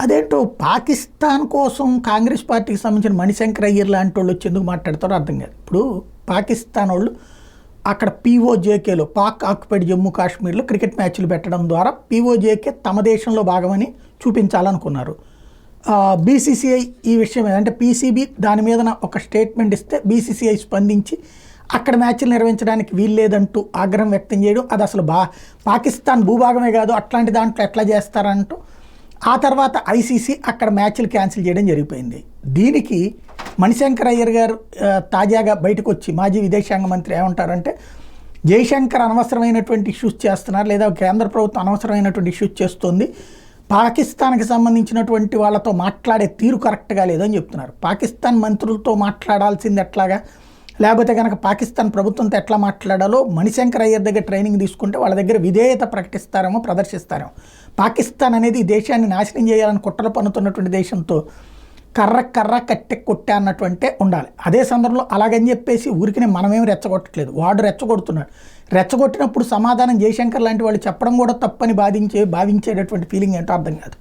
అదేంటో పాకిస్తాన్ కోసం కాంగ్రెస్ పార్టీకి సంబంధించిన మణిశంకర్ అయ్యర్ లాంటి వాళ్ళు వచ్చి ఎందుకు మాట్లాడతారో అర్థం కాదు. ఇప్పుడు పాకిస్తాన్ వాళ్ళు అక్కడ పీఓజేకేలో పాక్ ఆక్యుపైడ్ జమ్మూ కాశ్మీర్లో క్రికెట్ మ్యాచ్లు పెట్టడం ద్వారా పీఓజేకే తమ దేశంలో భాగమని చూపించాలనుకున్నారు. బీసీసీఐ ఈ విషయం అంటే పీసీబీ దాని మీద ఒక స్టేట్మెంట్ ఇస్తే బీసీసీఐ స్పందించి అక్కడ మ్యాచ్లు నిర్వహించడానికి వీల్లేదంటూ ఆగ్రహం వ్యక్తం చేయడం, అది అసలు పాకిస్తాన్ భూభాగమే కాదు అట్లాంటి దాంట్లో ఎట్లా చేస్తారంటూ ఆ తర్వాత ఐసీసీ అక్కడ మ్యాచ్లు క్యాన్సిల్ చేయడం జరిగిపోయింది. దీనికి మణిశంకర్ అయ్యర్ గారు తాజాగా బయటకు వచ్చి మాజీ విదేశాంగ మంత్రి ఏమంటారంటే, జయశంకర్ అనవసరమైనటువంటి ఇష్యూస్ చేస్తున్నారు, లేదా కేంద్ర ప్రభుత్వం అనవసరమైనటువంటి ఇష్యూస్ చేస్తుంది, పాకిస్తాన్కి సంబంధించినటువంటి వాళ్ళతో మాట్లాడే తీరు కరెక్ట్గా లేదని చెప్తున్నారు. పాకిస్తాన్ మంత్రులతో మాట్లాడాల్సింది ఎట్లాగా, లేకపోతే కనుక పాకిస్తాన్ ప్రభుత్వంతో ఎట్లా మాట్లాడాలో మణిశంకర్ అయ్యర్ దగ్గర ట్రైనింగ్ తీసుకుంటే వాళ్ళ దగ్గర విధేయత ప్రకటిస్తారేమో, ప్రదర్శిస్తారేమో. పాకిస్తాన్ అనేది ఈ దేశాన్ని నాశనం చేయాలని కుట్రలు పన్నుతున్నటువంటి దేశంతో కర్ర కట్టె కొట్టే అన్నటువంటే ఉండాలి. అదే సందర్భంలో అలాగని చెప్పేసి ఊరికినే మనమేమి రెచ్చగొట్టట్లేదు, వాడు రెచ్చగొడుతున్నాడు. రెచ్చగొట్టినప్పుడు సమాధానం జయశంకర్ లాంటి వాళ్ళు చెప్పడం కూడా తప్పని భావించేటటువంటి ఫీలింగ్ ఏంటో అర్థం కాదు.